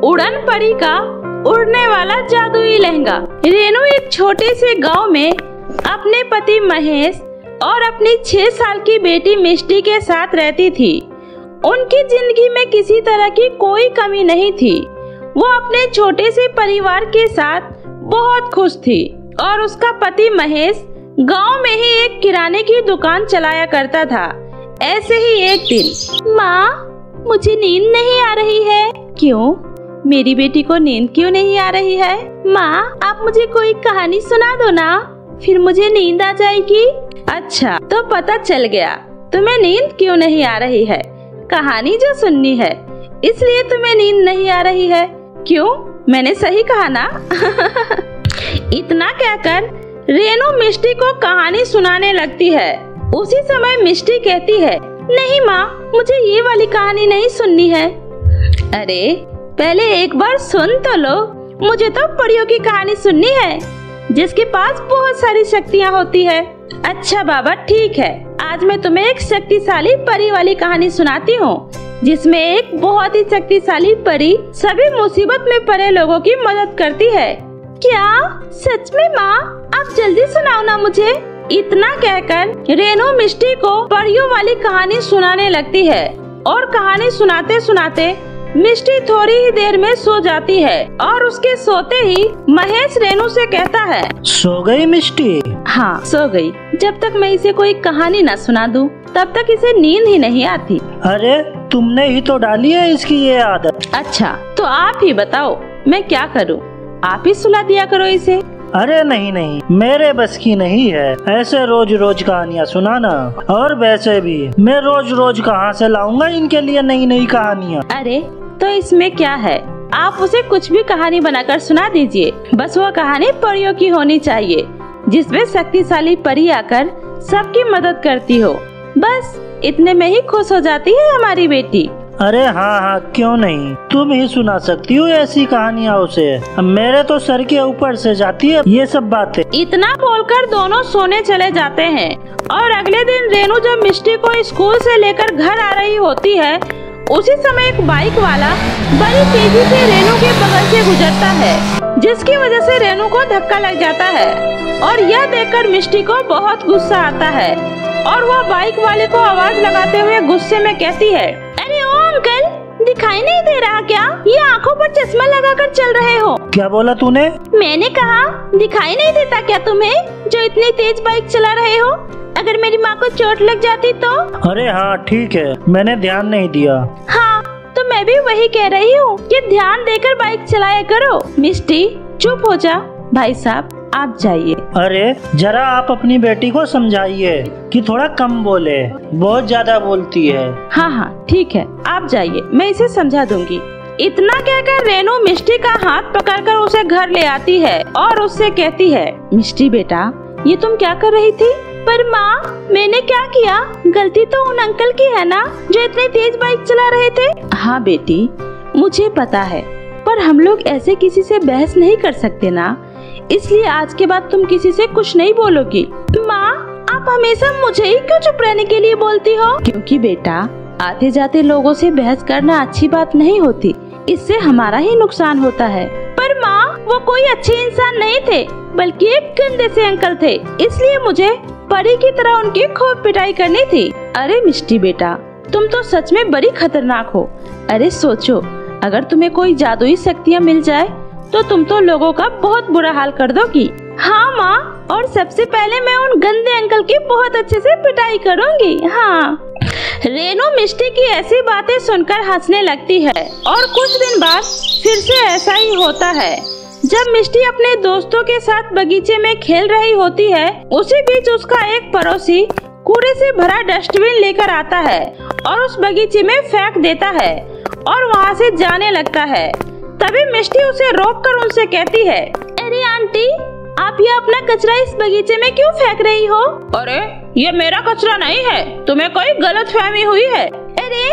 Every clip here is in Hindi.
उड़न परी का उड़ने वाला जादुई लहंगा। रेनू एक छोटे से गांव में अपने पति महेश और अपनी 6 साल की बेटी मिष्टी के साथ रहती थी। उनकी जिंदगी में किसी तरह की कोई कमी नहीं थी। वो अपने छोटे से परिवार के साथ बहुत खुश थी और उसका पति महेश गांव में ही एक किराने की दुकान चलाया करता था। ऐसे ही एक दिन, माँ मुझे नींद नहीं आ रही है। क्यों? मेरी बेटी को नींद क्यों नहीं आ रही है? माँ आप मुझे कोई कहानी सुना दो ना, फिर मुझे नींद आ जाएगी। अच्छा तो पता चल गया तुम्हें नींद क्यों नहीं आ रही है। कहानी जो सुननी है इसलिए तुम्हें नींद नहीं आ रही है। क्यों? मैंने सही कहा ना? इतना कहकर रेनू मिष्टी को कहानी सुनाने लगती है। उसी समय मिष्टी कहती है, नहीं माँ मुझे ये वाली कहानी नहीं सुननी है। अरे पहले एक बार सुन तो लो, मुझे तो परियों की कहानी सुननी है जिसके पास बहुत सारी शक्तियाँ होती है। अच्छा बाबा ठीक है, आज मैं तुम्हें एक शक्तिशाली परी वाली कहानी सुनाती हूँ जिसमें एक बहुत ही शक्तिशाली परी सभी मुसीबत में पड़े लोगों की मदद करती है। क्या सच में माँ? आप जल्दी सुनाओ ना मुझे। इतना कहकर रेनू मिष्टी को परियों वाली कहानी सुनाने लगती है और कहानी सुनाते सुनाते मिष्टी थोड़ी ही देर में सो जाती है और उसके सोते ही महेश रेनू से कहता है, सो गई मिष्टी? हाँ सो गई। जब तक मैं इसे कोई कहानी न सुना दूं, तब तक इसे नींद ही नहीं आती। अरे तुमने ही तो डाली है इसकी ये आदत। अच्छा तो आप ही बताओ मैं क्या करूं? आप ही सुला दिया करो इसे। अरे नहीं नहीं, मेरे बस की नहीं है ऐसे रोज रोज कहानियाँ सुनाना। और वैसे भी मैं रोज रोज कहाँ से लाऊंगा इनके लिए नई नई कहानियाँ। अरे तो इसमें क्या है, आप उसे कुछ भी कहानी बनाकर सुना दीजिए। बस वो कहानी परियों की होनी चाहिए जिसमें शक्तिशाली परी आकर सबकी मदद करती हो। बस इतने में ही खुश हो जाती है हमारी बेटी। अरे हाँ हाँ क्यों नहीं, तुम ही सुना सकती हो ऐसी कहानियाँ उसे। मेरे तो सर के ऊपर से जाती है ये सब बातें। इतना बोलकर दोनों सोने चले जाते हैं और अगले दिन रेनू जब मिष्टी को स्कूल से लेकर घर आ रही होती है, उसी समय एक बाइक वाला बड़ी तेजी से रेनू के बगल से गुजरता है जिसकी वजह से रेनू को धक्का लग जाता है और यह देखकर मिष्टी को बहुत गुस्सा आता है और वह बाइक वाले को आवाज लगाते हुए गुस्से में कहती है, अरे ओ अंकल दिखाई नहीं दे रहा क्या? ये आंखों पर चश्मा लगाकर चल रहे हो। क्या बोला तूने? मैंने कहा दिखाई नहीं देता क्या तुम्हें जो इतनी तेज बाइक चला रहे हो? अगर मेरी माँ को चोट लग जाती तो? अरे हाँ ठीक है, मैंने ध्यान नहीं दिया। हाँ तो मैं भी वही कह रही हूँ कि ध्यान देकर बाइक चलाया करो। मिष्टी चुप हो जा, भाई साहब आप जाइए। अरे जरा आप अपनी बेटी को समझाइए कि थोड़ा कम बोले, बहुत ज्यादा बोलती है। हाँ हाँ ठीक है आप जाइए, मैं इसे समझा दूंगी। इतना कहकर रेनू मिष्टी का हाथ पकड़कर उसे घर ले आती है और उससे कहती है, मिष्टी बेटा ये तुम क्या कर रही थी? पर माँ मैंने क्या किया? गलती तो उन अंकल की है ना जो इतनी तेज बाइक चला रहे थे। हाँ बेटी मुझे पता है, पर हम लोग ऐसे किसी से बहस नहीं कर सकते ना, इसलिए आज के बाद तुम किसी से कुछ नहीं बोलोगी। माँ आप हमेशा मुझे ही क्यों चुप रहने के लिए बोलती हो? क्योंकि बेटा आते जाते लोगों से बहस करना अच्छी बात नहीं होती, इससे हमारा ही नुकसान होता है। पर माँ वो कोई अच्छे इंसान नहीं थे बल्कि एक गंदे से अंकल थे, इसलिए मुझे परी की तरह उनकी खूब पिटाई करनी थी। अरे मिष्टी बेटा तुम तो सच में बड़ी खतरनाक हो। अरे सोचो अगर तुम्हें कोई जादुई शक्तियाँ मिल जाए तो तुम तो लोगों का बहुत बुरा हाल कर दोगी। हाँ माँ, और सबसे पहले मैं उन गंदे अंकल की बहुत अच्छे से पिटाई करूँगी। हाँ। रेनू मिष्टी की ऐसी बातें सुनकर हंसने लगती है और कुछ दिन बाद फिर से ऐसा ही होता है। जब मिष्टी अपने दोस्तों के साथ बगीचे में खेल रही होती है, उसी बीच उसका एक पड़ोसी कूड़े से भरा डस्टबिन लेकर आता है और उस बगीचे में फेंक देता है और वहाँ से जाने लगता है। तभी मिष्टी उसे रोककर उनसे कहती है, अरे आंटी आप ये अपना कचरा इस बगीचे में क्यों फेंक रही हो? अरे ये मेरा कचरा नहीं है, तुम्हें कोई गलतफहमी हुई है। अरे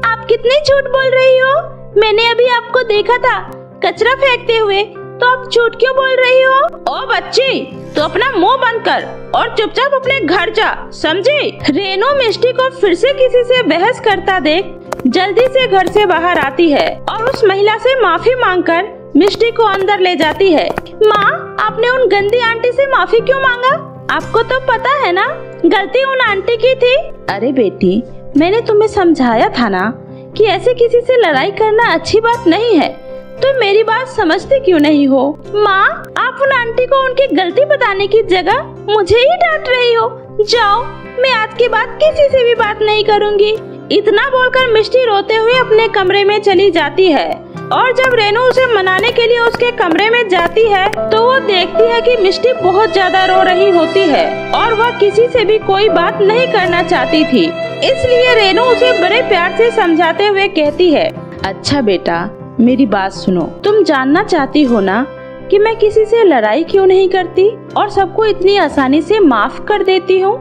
आप कितनी झूठ बोल रही हो, मैंने अभी आपको देखा था कचरा फेंकते हुए, तो आप झूठ क्यों बोल रही हो? ओ बच्ची तो अपना मुंह बंद कर और चुपचाप अपने घर जा, समझी? रेनू मिष्टी को फिर से किसी से बहस करता देख जल्दी से घर से बाहर आती है और और उस महिला से माफी मांगकर मिष्टी को अंदर ले जाती है। माँ, आपने उन गंदी आंटी से माफी क्यों मांगा? आपको तो पता है ना, गलती उन आंटी की थी। अरे बेटी, मैंने तुम्हें समझाया था ना कि ऐसे किसी से लड़ाई करना अच्छी बात नहीं है। तो मेरी बात समझते क्यों नहीं हो? माँ, आप उन आंटी को उनकी गलती बताने की जगह मुझे ही डांट रही हो। जाओ, मैं आज के बाद किसी से भी बात नहीं करूँगी। इतना बोलकर मिष्टी रोते हुए अपने कमरे में चली जाती है। और जब रेनू उसे मनाने के लिए उसके कमरे में जाती है तो वो देखती है कि मिष्टी बहुत ज्यादा रो रही होती है और वह किसी से भी कोई बात नहीं करना चाहती थी। इसलिए रेनू उसे बड़े प्यार से समझाते हुए कहती है, अच्छा बेटा, मेरी बात सुनो। तुम जानना चाहती हो ना कि मैं किसी से लड़ाई क्यों नहीं करती और सबको इतनी आसानी से माफ कर देती हूँ?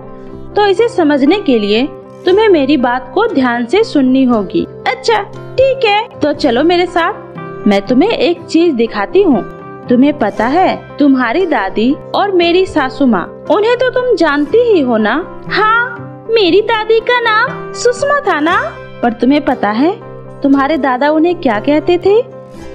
तो इसे समझने के लिए तुम्हें मेरी बात को ध्यान से सुननी होगी। अच्छा ठीक है, तो चलो मेरे साथ, मैं तुम्हें एक चीज दिखाती हूँ। तुम्हें पता है, तुम्हारी दादी और मेरी सासू माँ, उन्हें तो तुम जानती ही हो ना? हाँ, मेरी दादी का नाम सुषमा था ना। पर तुम्हें पता है तुम्हारे दादा उन्हें क्या कहते थे?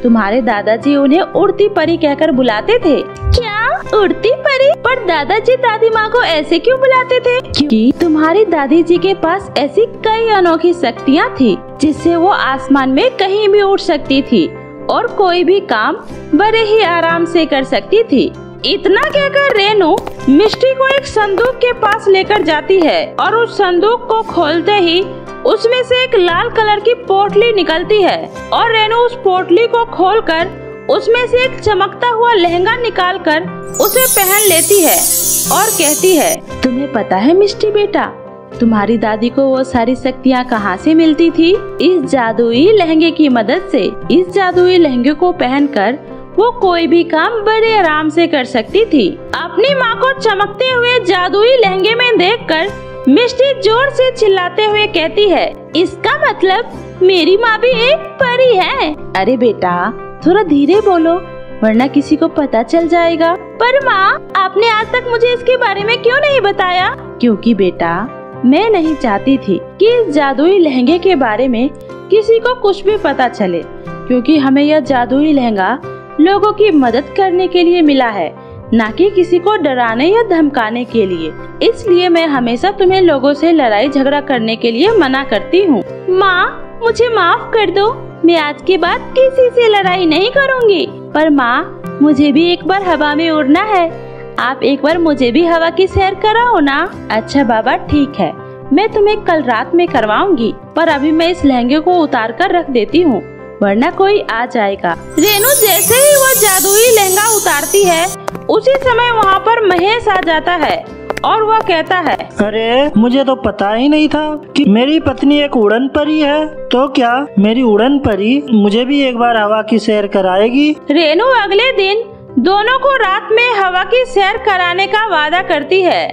तुम्हारे दादाजी उन्हें उड़ती परी कहकर बुलाते थे। क्या उड़ती परी? पर दादाजी दादी माँ को ऐसे क्यों बुलाते थे? क्योंकि तुम्हारी दादी जी के पास ऐसी कई अनोखी शक्तियाँ थी जिससे वो आसमान में कहीं भी उड़ सकती थी और कोई भी काम बड़े ही आराम से कर सकती थी। इतना कहकर रेनू मिष्टी को एक संदूक के पास लेकर जाती है और उस संदूक को खोलते ही उसमें से एक लाल कलर की पोटली निकलती है और रेनू उस पोटली को खोलकर उसमें से एक चमकता हुआ लहंगा निकालकर उसे पहन लेती है और कहती है, तुम्हें पता है मिष्टी बेटा, तुम्हारी दादी को वो सारी शक्तियाँ कहाँ से मिलती थी? इस जादुई लहंगे की मदद से। इस जादुई लहंगे को पहनकर वो कोई भी काम बड़े आराम से कर सकती थी। अपनी माँ को चमकते हुए जादुई लहंगे में देखकर मिष्टी जोर से चिल्लाते हुए कहती है, इसका मतलब मेरी माँ भी एक परी है। अरे बेटा, थोड़ा धीरे बोलो वरना किसी को पता चल जाएगा। पर माँ, आपने आज तक मुझे इसके बारे में क्यों नहीं बताया? क्योंकि बेटा, मैं नहीं चाहती थी कि इस जादुई लहंगे के बारे में किसी को कुछ भी पता चले, क्योंकि हमें यह जादुई लहंगा लोगों की मदद करने के लिए मिला है, न कि किसी को डराने या धमकाने के लिए। इसलिए मैं हमेशा तुम्हें लोगों से लड़ाई झगड़ा करने के लिए मना करती हूँ। माँ, मुझे माफ कर दो, मैं आज के बाद किसी से लड़ाई नहीं करूँगी। पर माँ, मुझे भी एक बार हवा में उड़ना है, आप एक बार मुझे भी हवा की सैर कराओ ना। अच्छा बाबा, ठीक है, मैं तुम्हें कल रात में करवाऊंगी, पर अभी मैं इस लहंगे को उतार कर रख देती हूँ वरना कोई आ जाएगा। रेनू जैसे ही वो जादुई लहंगा उतारती है उसी समय वहाँ पर महेश आ जाता है और वह कहता है, अरे मुझे तो पता ही नहीं था कि मेरी पत्नी एक उड़न परी है। तो क्या मेरी उड़न परी मुझे भी एक बार हवा की सैर कराएगी? रेनू अगले दिन दोनों को रात में हवा की सैर कराने का वादा करती है,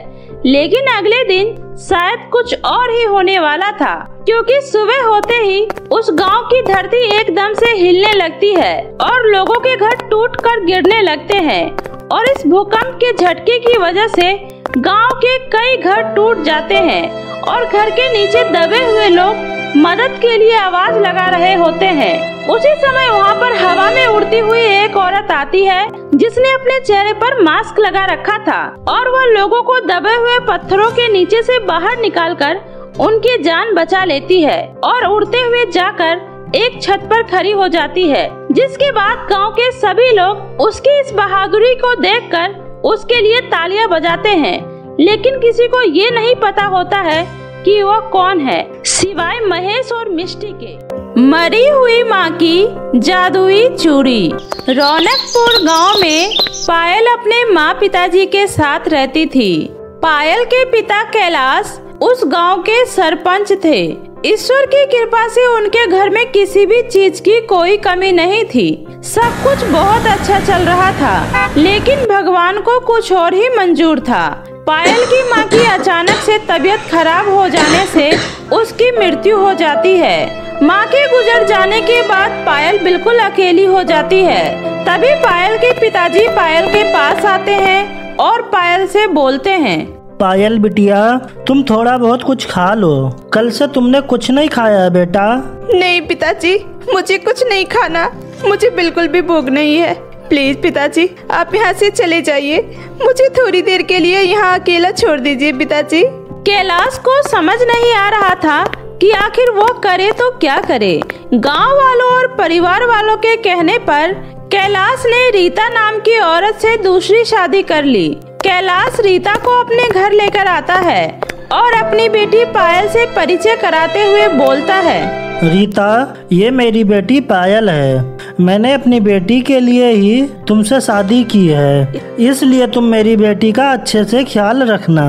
लेकिन अगले दिन शायद कुछ और ही होने वाला था, क्योंकि सुबह होते ही उस गांव की धरती एकदम से हिलने लगती है और लोगों के घर टूटकर गिरने लगते हैं और इस भूकंप के झटके की वजह से गांव के कई घर टूट जाते हैं और घर के नीचे दबे हुए लोग मदद के लिए आवाज लगा रहे होते हैं। उसी समय वहाँ पर हवा में उड़ती हुई एक औरत आती है जिसने अपने चेहरे पर मास्क लगा रखा था और वह लोगों को दबे हुए पत्थरों के नीचे से बाहर निकालकर उनकी जान बचा लेती है और उड़ते हुए जाकर एक छत पर खड़ी हो जाती है, जिसके बाद गांव के सभी लोग उसकी इस बहादुरी को देखकर उसके लिए तालियां बजाते हैं। लेकिन किसी को ये नहीं पता होता है कि वह कौन है, सिवाय महेश और मिष्टी के। मरी हुई माँ की जादुई चूड़ी। रौनकपुर गांव में पायल अपने माँ पिताजी के साथ रहती थी। पायल के पिता कैलाश उस गांव के सरपंच थे। ईश्वर की कृपा से उनके घर में किसी भी चीज की कोई कमी नहीं थी। सब कुछ बहुत अच्छा चल रहा था, लेकिन भगवान को कुछ और ही मंजूर था। पायल की माँ की अचानक से तबीयत खराब हो जाने से उसकी मृत्यु हो जाती है। माँ के गुजर जाने के बाद पायल बिल्कुल अकेली हो जाती है। तभी पायल के पिताजी पायल के पास आते हैं और पायल से बोलते हैं, पायल बिटिया, तुम थोड़ा बहुत कुछ खा लो, कल से तुमने कुछ नहीं खाया है बेटा। नहीं पिताजी, मुझे कुछ नहीं खाना, मुझे बिल्कुल भी भूख नहीं है। प्लीज पिताजी, आप यहाँ से चले जाइए, मुझे थोड़ी देर के लिए यहाँ अकेला छोड़ दीजिए पिताजी। कैलाश को समझ नहीं आ रहा था कि आखिर वो करे तो क्या करे। गांव वालों और परिवार वालों के कहने पर कैलाश ने रीता नाम की औरत से दूसरी शादी कर ली। कैलाश रीता को अपने घर लेकर आता है और अपनी बेटी पायल से परिचय कराते हुए बोलता है, रीता, ये मेरी बेटी पायल है। मैंने अपनी बेटी के लिए ही तुमसे शादी की है, इसलिए तुम मेरी बेटी का अच्छे से ख्याल रखना।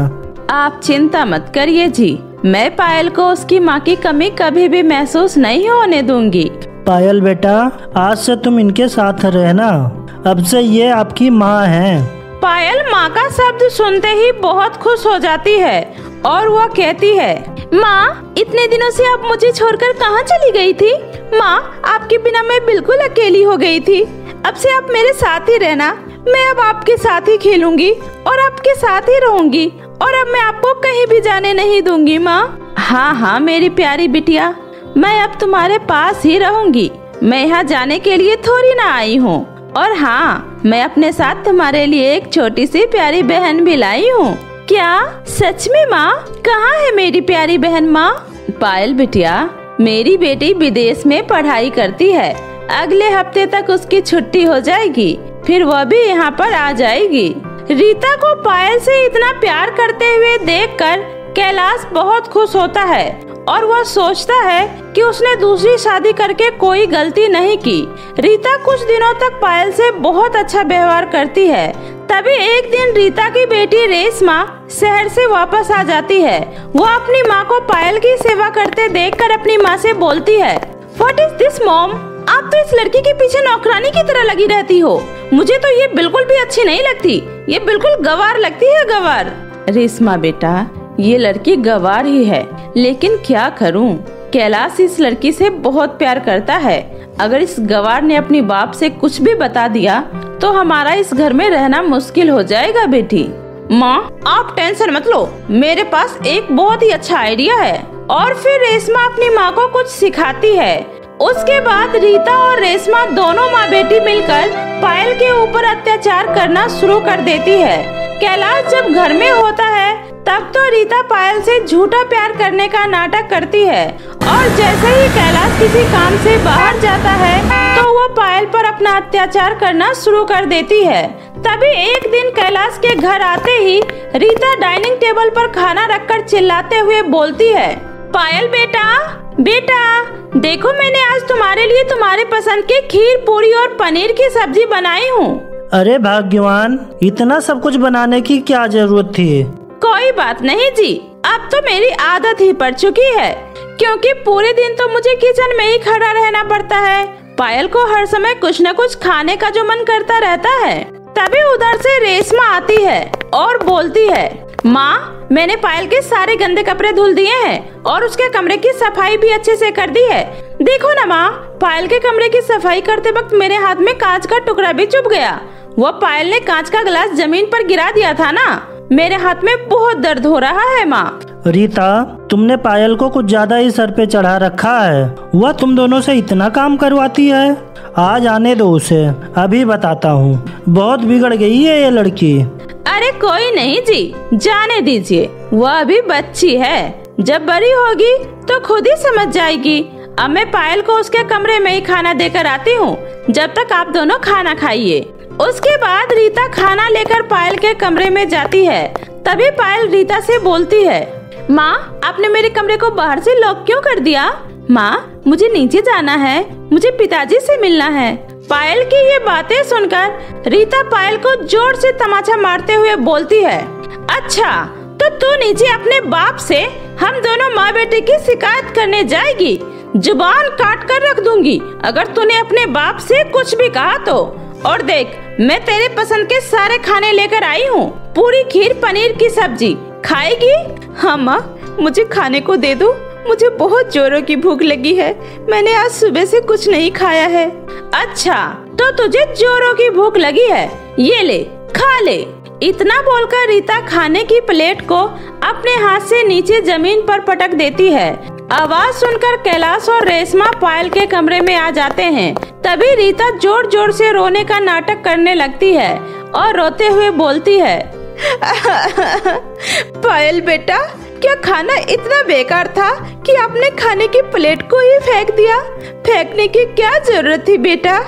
आप चिंता मत करिए जी, मैं पायल को उसकी माँ की कमी कभी भी महसूस नहीं होने दूंगी। पायल बेटा, आज से तुम इनके साथ रहना, अब से ये आपकी माँ है। पायल माँ का शब्द सुनते ही बहुत खुश हो जाती है और वह कहती है, माँ, इतने दिनों से आप मुझे छोड़कर कहाँ चली गई थी? माँ, आपके बिना मैं बिल्कुल अकेली हो गई थी। अब से आप मेरे साथ ही रहना, मैं अब आपके साथ ही खेलूंगी और आपके साथ ही रहूंगी और अब मैं आपको कहीं भी जाने नहीं दूंगी माँ। हाँ हाँ मेरी प्यारी बिटिया, मैं अब तुम्हारे पास ही रहूंगी। मैं यहाँ जाने के लिए थोड़ी ना आई हूँ। और हाँ, मैं अपने साथ तुम्हारे लिए एक छोटी सी प्यारी बहन भी लाई हूँ। क्या सच में माँ? कहाँ है मेरी प्यारी बहन माँ? पायल बिटिया, मेरी बेटी विदेश में पढ़ाई करती है। अगले हफ्ते तक उसकी छुट्टी हो जाएगी, फिर वह भी यहाँ पर आ जाएगी। रीता को पायल से इतना प्यार करते हुए देखकर कैलाश बहुत खुश होता है और वह सोचता है कि उसने दूसरी शादी करके कोई गलती नहीं की। रीता कुछ दिनों तक पायल से बहुत अच्छा व्यवहार करती है। तभी एक दिन रीता की बेटी रेशमा शहर से वापस आ जाती है। वह अपनी माँ को पायल की सेवा करते देखकर अपनी माँ से बोलती है, व्हाट इज दिस मॉम? आप तो इस लड़की के पीछे नौकरानी की तरह लगी रहती हो। मुझे तो ये बिल्कुल भी अच्छी नहीं लगती, ये बिल्कुल गवार लगती है, गवार। रेशमा बेटा, ये लड़की गवार ही है, लेकिन क्या करूं? कैलाश इस लड़की से बहुत प्यार करता है। अगर इस गवार ने अपनी बाप से कुछ भी बता दिया तो हमारा इस घर में रहना मुश्किल हो जाएगा बेटी। माँ, आप टेंशन मत लो, मेरे पास एक बहुत ही अच्छा आइडिया है। और फिर रेशमा अपनी माँ को कुछ सिखाती है। उसके बाद रीता और रेशमा दोनों माँ बेटी मिलकर पायल के ऊपर अत्याचार करना शुरू कर देती है। कैलाश जब घर में होता है तब तो रीता पायल से झूठा प्यार करने का नाटक करती है और जैसे ही कैलाश किसी काम से बाहर जाता है तो वो पायल पर अपना अत्याचार करना शुरू कर देती है। तभी एक दिन कैलाश के घर आते ही रीता डाइनिंग टेबल पर खाना रखकर चिल्लाते हुए बोलती है, पायल बेटा, बेटा देखो, मैंने आज तुम्हारे लिए तुम्हारे पसंद के खीर, पूरी और पनीर की सब्जी बनाई हूँ। अरे भाग्यवान, इतना सब कुछ बनाने की क्या जरूरत थी? कोई बात नहीं जी, अब तो मेरी आदत ही पड़ चुकी है, क्योंकि पूरे दिन तो मुझे किचन में ही खड़ा रहना पड़ता है। पायल को हर समय कुछ न कुछ खाने का जो मन करता रहता है। तभी उधर से रेशमा आती है और बोलती है, माँ, मैंने पायल के सारे गंदे कपड़े धुल दिए हैं और उसके कमरे की सफाई भी अच्छे से कर दी है। देखो ना माँ, पायल के कमरे की सफाई करते वक्त मेरे हाथ में कांच का टुकड़ा भी चुभ गया। वो पायल ने कांच का गिलास जमीन पर गिरा दिया था ना, मेरे हाथ में बहुत दर्द हो रहा है माँ। रीता, तुमने पायल को कुछ ज्यादा ही सर पे चढ़ा रखा है। वह तुम दोनों से इतना काम करवाती है। आज आने दो उसे, अभी बताता हूँ। बहुत बिगड़ गई है ये लड़की। अरे कोई नहीं जी, जाने दीजिए, वह अभी बच्ची है, जब बड़ी होगी तो खुद ही समझ जाएगी। अब मैं पायल को उसके कमरे में ही खाना देकर आती हूँ, जब तक आप दोनों खाना खाइए। उसके बाद रीता खाना लेकर पायल के कमरे में जाती है। तभी पायल रीता से बोलती है, माँ, आपने मेरे कमरे को बाहर से लॉक क्यों कर दिया? माँ, मुझे नीचे जाना है, मुझे पिताजी से मिलना है। पायल की ये बातें सुनकर रीता पायल को जोर से तमाचा मारते हुए बोलती है, अच्छा तो तू नीचे अपने बाप से हम दोनों माँ बेटे की शिकायत करने जाएगी? जुबान काट कर रख दूंगी अगर तूने अपने बाप से कुछ भी कहा तो। और देख, मैं तेरे पसंद के सारे खाने लेकर आई हूँ, पूरी खीर, पनीर की सब्जी खाएगी? हाँ माँ, मुझे खाने को दे दो, मुझे बहुत जोरों की भूख लगी है, मैंने आज सुबह से कुछ नहीं खाया है। अच्छा, तो तुझे जोरों की भूख लगी है, ये ले, खा ले। इतना बोलकर रीता खाने की प्लेट को अपने हाथ से नीचे जमीन पर पटक देती है। आवाज सुनकर कैलाश और रेशमा पायल के कमरे में आ जाते हैं। तभी रीता जोर जोर से रोने का नाटक करने लगती है और रोते हुए बोलती है, पायल बेटा, क्या खाना इतना बेकार था कि आपने खाने की प्लेट को ही फेंक दिया? फेंकने की क्या जरूरत थी बेटा?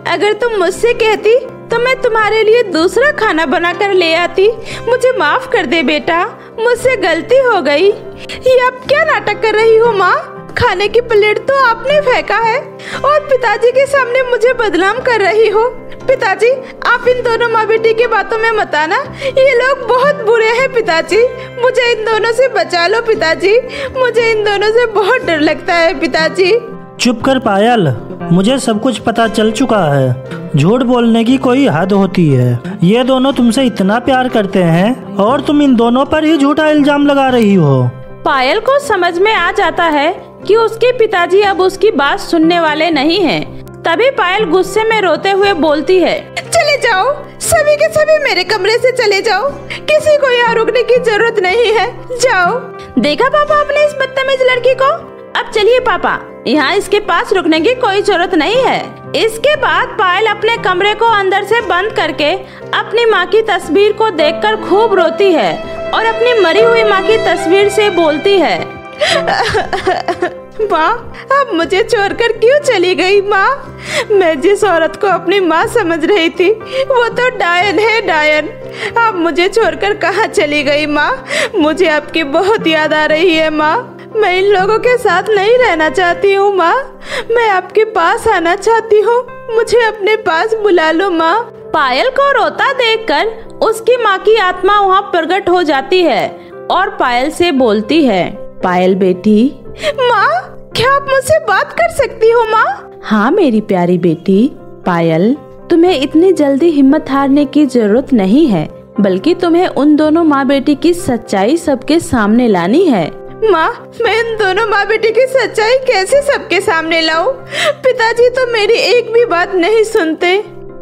अगर तुम मुझसे कहती तो मैं तुम्हारे लिए दूसरा खाना बनाकर ले आती। मुझे माफ कर दे बेटा, मुझसे गलती हो गई। ये आप क्या नाटक कर रही हो माँ? खाने की प्लेट तो आपने फेंका है और पिताजी के सामने मुझे बदनाम कर रही हो। पिताजी, आप इन दोनों माँ बेटी की बातों में मत आना। ये लोग बहुत बुरे हैं पिताजी। मुझे इन दोनों से बचा लो पिताजी। मुझे इन दोनों से बहुत डर लगता है पिताजी। चुप कर पायल, मुझे सब कुछ पता चल चुका है। झूठ बोलने की कोई हद होती है। ये दोनों तुमसे इतना प्यार करते हैं और तुम इन दोनों पर ही झूठा इल्जाम लगा रही हो। पायल को समझ में आ जाता है कि उसके पिताजी अब उसकी बात सुनने वाले नहीं हैं। तभी पायल गुस्से में रोते हुए बोलती है, चले जाओ, सभी के सभी मेरे कमरे से चले जाओ। किसी को यहाँ रुकने की जरूरत नहीं है, जाओ। देखा पापा आपने इस बदतमीज लड़की को? अब चलिए पापा, यहाँ इसके पास रुकने की कोई जरूरत नहीं है। इसके बाद पायल अपने कमरे को अंदर से बंद करके अपनी माँ की तस्वीर को देखकर खूब रोती है और अपनी मरी हुई माँ की तस्वीर से बोलती है, माँ, अब मुझे छोड़कर क्यों चली गई माँ? मैं जिस औरत को अपनी माँ समझ रही थी वो तो डायन है, डायन। अब मुझे छोड़कर कहाँ चली गई माँ? मुझे आपकी बहुत याद आ रही है माँ। मैं इन लोगों के साथ नहीं रहना चाहती हूँ माँ। मैं आपके पास आना चाहती हूँ। मुझे अपने पास बुला लो माँ। पायल को रोता देखकर उसकी माँ की आत्मा वहाँ प्रकट हो जाती है और पायल से बोलती है, पायल बेटी। माँ, क्या आप मुझसे बात कर सकती हो माँ? हाँ मेरी प्यारी बेटी। पायल, तुम्हें इतनी जल्दी हिम्मत हारने की जरूरत नहीं है, बल्कि तुम्हें उन दोनों माँ बेटी की सच्चाई सबके सामने लानी है। माँ, मैं इन दोनों माँ बेटी की सच्चाई कैसे सबके सामने लाऊं? पिताजी तो मेरी एक भी बात नहीं सुनते।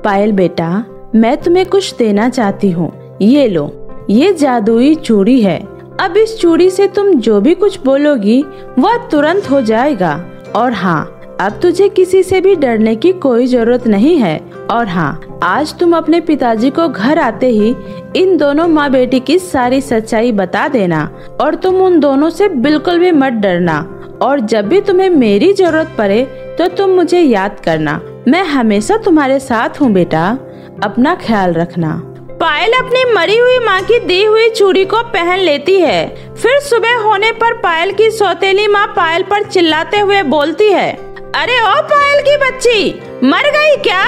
पायल बेटा, मैं तुम्हें कुछ देना चाहती हूँ। ये लो, ये जादुई चूड़ी है। अब इस चूड़ी से तुम जो भी कुछ बोलोगी वह तुरंत हो जाएगा। और हाँ, अब तुझे किसी से भी डरने की कोई जरूरत नहीं है। और हाँ, आज तुम अपने पिताजी को घर आते ही इन दोनों माँ बेटी की सारी सच्चाई बता देना और तुम उन दोनों से बिल्कुल भी मत डरना। और जब भी तुम्हें मेरी जरूरत पड़े तो तुम मुझे याद करना। मैं हमेशा तुम्हारे साथ हूँ बेटा। अपना ख्याल रखना। पायल अपनी मरी हुई माँ की दी हुई चूड़ी को पहन लेती है। फिर सुबह होने पर पायल की सौतेली माँ पायल पर चिल्लाते हुए बोलती है, अरे ओ पायल की बच्ची, मर गई क्या?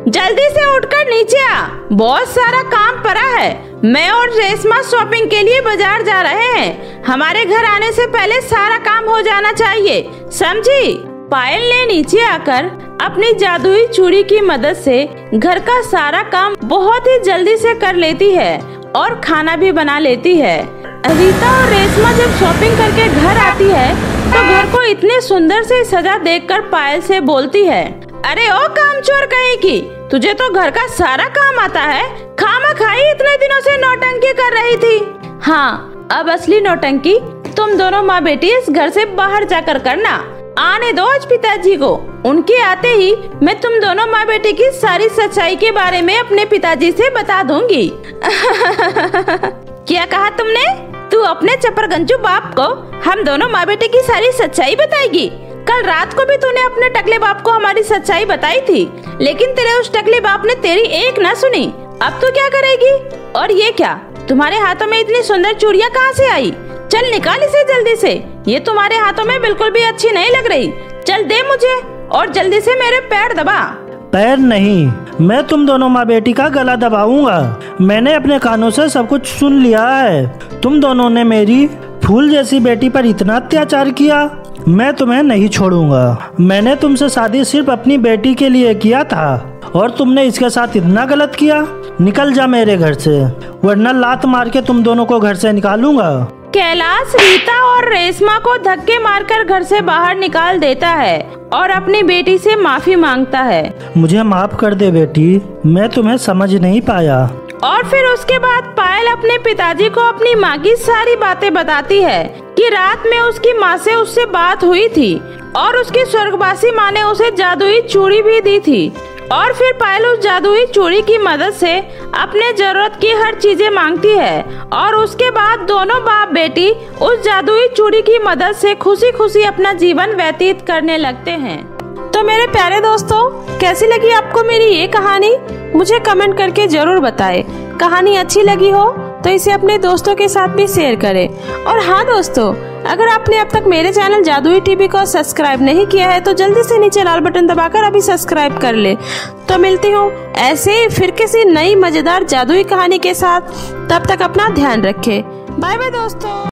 जल्दी से उठकर नीचे आ, बहुत सारा काम पड़ा है। मैं और रेशमा शॉपिंग के लिए बाजार जा रहे हैं। हमारे घर आने से पहले सारा काम हो जाना चाहिए, समझी? पायल ने नीचे आकर अपनी जादुई चूड़ी की मदद से घर का सारा काम बहुत ही जल्दी से कर लेती है और खाना भी बना लेती है। रीता और रेशमा जब शॉपिंग करके घर आती है तो घर को इतने सुंदर से सजा देखकर पायल से बोलती है, अरे ओ कामचोर कहीं की, तुझे तो घर का सारा काम आता है। खामखाई इतने दिनों से नौटंकी कर रही थी। हाँ, अब असली नौटंकी तुम दोनों माँ बेटी इस घर से बाहर जाकर करना। आने दो आज पिताजी को। उनके आते ही मैं तुम दोनों माँ बेटी की सारी सच्चाई के बारे में अपने पिताजी से बता दूंगी। क्या कहा तुमने? तू अपने चपरगंजू बाप को हम दोनों माँ बेटे की सारी सच्चाई बताएगी? कल रात को भी तूने अपने टकले बाप को हमारी सच्चाई बताई थी, लेकिन तेरे उस टकले बाप ने तेरी एक न सुनी। अब तू क्या करेगी? और ये क्या, तुम्हारे हाथों में इतनी सुंदर चूड़ियाँ कहाँ से आई? चल निकाल इसे जल्दी से। ये तुम्हारे हाथों में बिल्कुल भी अच्छी नहीं लग रही। चल दे मुझे और जल्दी से मेरे पैर दबा। पैर नहीं, मैं तुम दोनों माँ बेटी का गला दबाऊंगा। मैंने अपने कानों से सब कुछ सुन लिया है। तुम दोनों ने मेरी फूल जैसी बेटी पर इतना अत्याचार किया, मैं तुम्हें नहीं छोड़ूंगा। मैंने तुमसे शादी सिर्फ अपनी बेटी के लिए किया था और तुमने इसके साथ इतना गलत किया। निकल जा मेरे घर से, वरना लात मार के तुम दोनों को घर से निकालूंगा। कैलाश रीता और रेशमा को धक्के मारकर घर से बाहर निकाल देता है और अपनी बेटी से माफी मांगता है। मुझे माफ कर दे बेटी, मैं तुम्हें समझ नहीं पाया और फिर उसके बाद पायल अपने पिताजी को अपनी माँ की सारी बातें बताती है कि रात में उसकी माँ से उससे बात हुई थी और उसकी स्वर्गवासी माँ ने उसे जादुई चूड़ी भी दी थी। और फिर पायल उस जादुई चूड़ी की मदद से अपने जरूरत की हर चीजें मांगती है और उसके बाद दोनों बाप बेटी उस जादुई चूड़ी की मदद से खुशी खुशी अपना जीवन व्यतीत करने लगते हैं। तो मेरे प्यारे दोस्तों, कैसी लगी आपको मेरी ये कहानी? मुझे कमेंट करके जरूर बताएं। कहानी अच्छी लगी हो तो इसे अपने दोस्तों के साथ भी शेयर करें। और हाँ दोस्तों, अगर आपने अब तक मेरे चैनल जादुई टीवी को सब्सक्राइब नहीं किया है तो जल्दी से नीचे लाल बटन दबाकर अभी सब्सक्राइब कर ले। तो मिलती हूँ ऐसे ही फिर किसी नई मजेदार जादुई कहानी के साथ। तब तक अपना ध्यान रखें। बाय बाय दोस्तों।